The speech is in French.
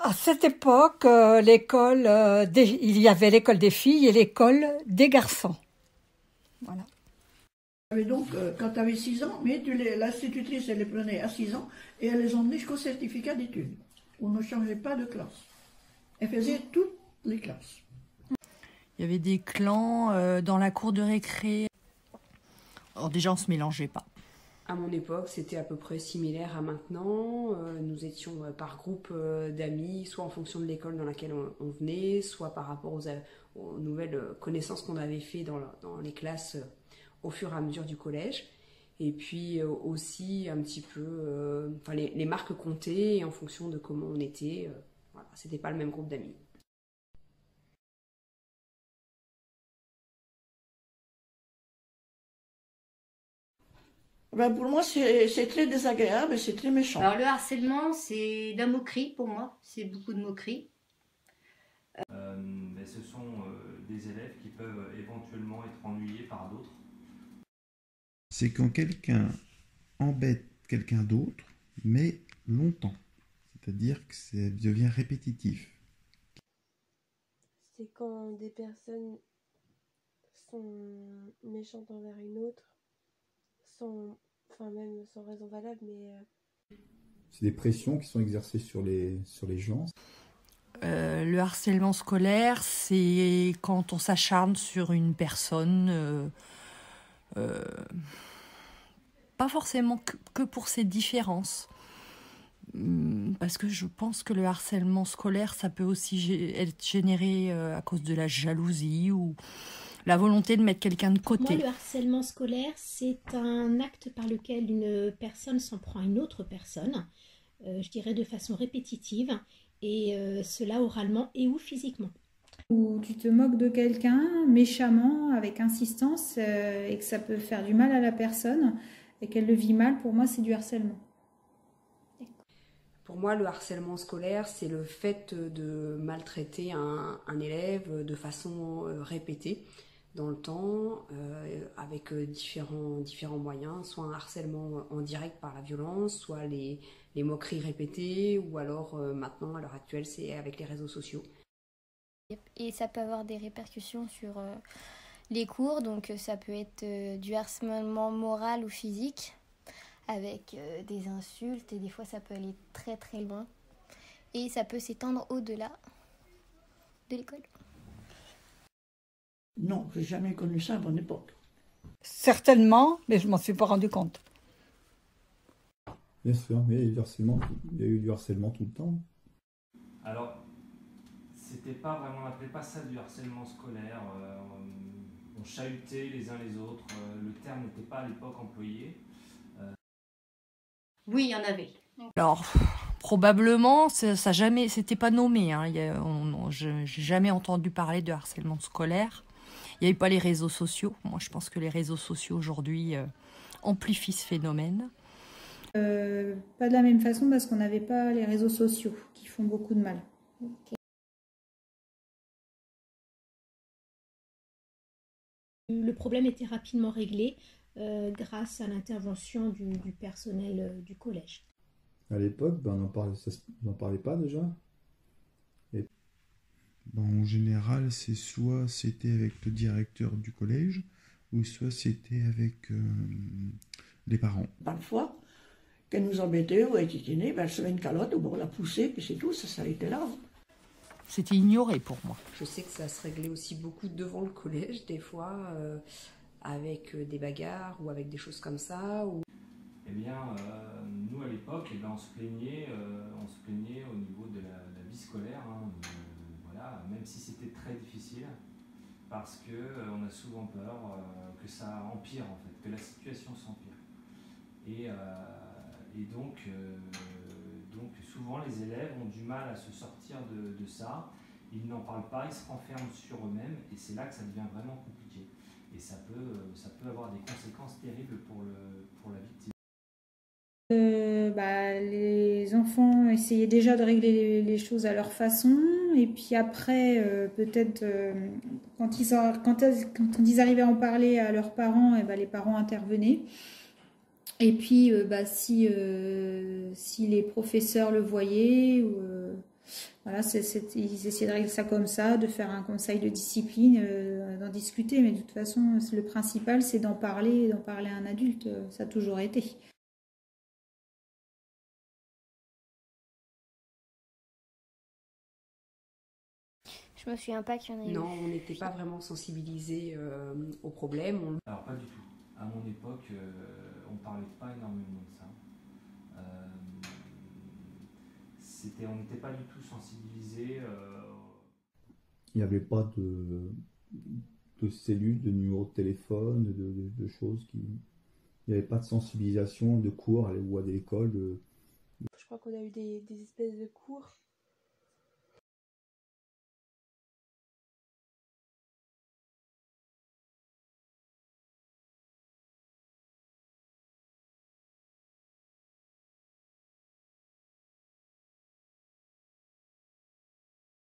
À cette époque, l'école, il y avait l'école des filles et l'école des garçons. Voilà. Et donc, quand tu avais 6 ans, mais l'institutrice, elle les prenait à 6 ans et elle les emmenait jusqu'au certificat d'études. On ne changeait pas de classe. Elle faisait toutes les classes. Il y avait des clans dans la cour de récré. Alors déjà, on ne se mélangeait pas. À mon époque, c'était à peu près similaire à maintenant. Nous étions par groupe d'amis, soit en fonction de l'école dans laquelle on venait, soit par rapport aux nouvelles connaissances qu'on avait fait dans les classes au fur et à mesure du collège. Et puis aussi un petit peu, les marques comptaient et en fonction de comment on était. Voilà, c'était pas le même groupe d'amis. Ben pour moi, c'est très désagréable et c'est très méchant. Alors le harcèlement, c'est de la moquerie pour moi, c'est beaucoup de moquerie. Ce sont des élèves qui peuvent éventuellement être ennuyés par d'autres. C'est quand quelqu'un embête quelqu'un d'autre, mais longtemps. C'est-à-dire que ça devient répétitif. C'est quand des personnes sont méchantes envers une autre, même sans raison valable, mais... C'est des pressions qui sont exercées sur les gens. Le harcèlement scolaire, c'est quand on s'acharne sur une personne, pas forcément que pour ses différences. Parce que je pense que le harcèlement scolaire, ça peut aussi être généré à cause de la jalousie ou la volonté de mettre quelqu'un de côté. Moi, le harcèlement scolaire, c'est un acte par lequel une personne s'en prend à une autre personne, je dirais de façon répétitive, et cela oralement et ou physiquement. Où tu te moques de quelqu'un méchamment, avec insistance, et que ça peut faire du mal à la personne, et qu'elle le vit mal, pour moi, c'est du harcèlement. Pour moi, le harcèlement scolaire, c'est le fait de maltraiter un élève de façon répétée dans le temps, avec différents moyens, soit un harcèlement en direct par la violence, soit les moqueries répétées, ou alors maintenant, à l'heure actuelle, c'est avec les réseaux sociaux. Et ça peut avoir des répercussions sur les cours, donc ça peut être du harcèlement moral ou physique, avec des insultes, et des fois ça peut aller très très loin. Et ça peut s'étendre au-delà de l'école. Non, j'ai jamais connu ça à mon époque. Certainement, mais je m'en suis pas rendu compte. Bien sûr, mais il y a eu du harcèlement tout le temps. Alors, c'était pas vraiment, on n'appelait pas ça du harcèlement scolaire. On chahutait les uns les autres. Le terme n'était pas à l'époque employé. Oui, il y en avait. Alors, probablement, ça jamais, c'était pas nommé. Hein. J'ai jamais entendu parler de harcèlement scolaire. Il n'y avait pas les réseaux sociaux. Moi, je pense que les réseaux sociaux aujourd'hui amplifient ce phénomène. Pas de la même façon parce qu'on n'avait pas les réseaux sociaux qui font beaucoup de mal. Okay. Le problème était rapidement réglé grâce à l'intervention du personnel du collège. À l'époque, on n'en parlait pas déjà. En général, soit c'était avec le directeur du collège, ou soit c'était avec les parents. Parfois, qu'elle nous embêtait ou elle titinait, elle se met une calotte, on la poussait, puis c'est tout, ça s'arrêtait là. C'était ignoré pour moi. Je sais que ça se réglait aussi beaucoup devant le collège, des fois, avec des bagarres ou avec des choses comme ça. Eh bien, nous à l'époque, on se plaignait au niveau de la vie scolaire, hein, voilà, même si c'était très difficile, parce qu'on a souvent peur que ça empire en fait, que la situation s'empire. Et donc souvent les élèves ont du mal à se sortir de ça, ils n'en parlent pas, ils se renferment sur eux-mêmes, et c'est là que ça devient vraiment compliqué. Et ça peut avoir des conséquences terribles pour la victime. Les enfants essayaient déjà de régler les choses à leur façon, et puis après, peut-être quand ils arrivaient à en parler à leurs parents, les parents intervenaient. Et puis si les professeurs le voyaient, Voilà, ils essaient de régler ça comme ça, de faire un conseil de discipline, d'en discuter. Mais de toute façon, le principal, c'est d'en parler à un adulte. Ça a toujours été. Je me souviens pas qu'il y en ait eu. Non, on n'était pas vraiment sensibilisés au problème. Alors pas du tout. À mon époque, on parlait pas énormément de ça. On n'était pas du tout sensibilisés. Il n'y avait pas de cellules, de numéros de téléphone, de choses qui... Il n'y avait pas de sensibilisation, de cours ou à l'école. Je crois qu'on a eu des espèces de cours